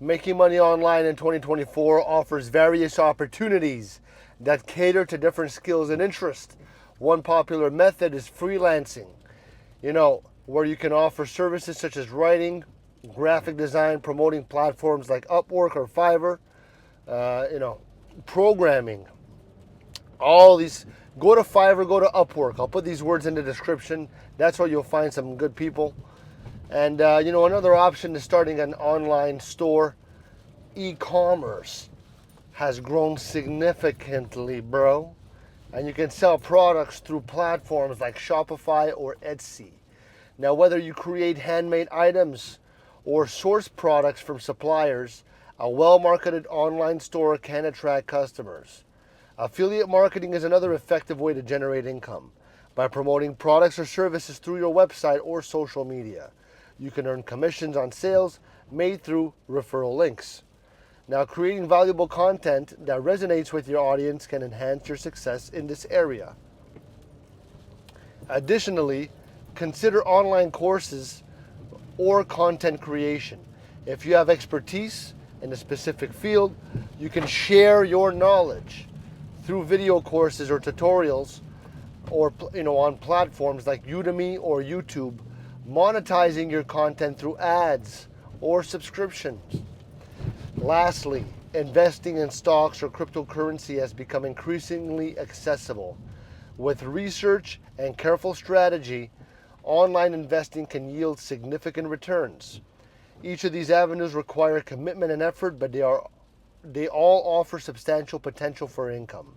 Making money online in 2024 offers various opportunities that cater to different skills and interests. One popular method is freelancing, where you can offer services such as writing, graphic design, promoting platforms like Upwork or Fiverr, programming. All these, go to Fiverr, go to Upwork. I'll put these words in the description. That's where you'll find some good people. And another option is starting an online store. E-commerce has grown significantly, bro. And you can sell products through platforms like Shopify or Etsy. Now, whether you create handmade items or source products from suppliers, a well-marketed online store can attract customers. Affiliate marketing is another effective way to generate income. By promoting products or services through your website or social media, you can earn commissions on sales made through referral links. Now, creating valuable content that resonates with your audience can enhance your success in this area. Additionally, consider online courses or content creation. If you have expertise in a specific field, you can share your knowledge through video courses or tutorials, or on platforms like Udemy or YouTube, monetizing your content through ads or subscriptions. Lastly, investing in stocks or cryptocurrency has become increasingly accessible. With research and careful strategy, online investing can yield significant returns. Each of these avenues require commitment and effort, but they all offer substantial potential for income.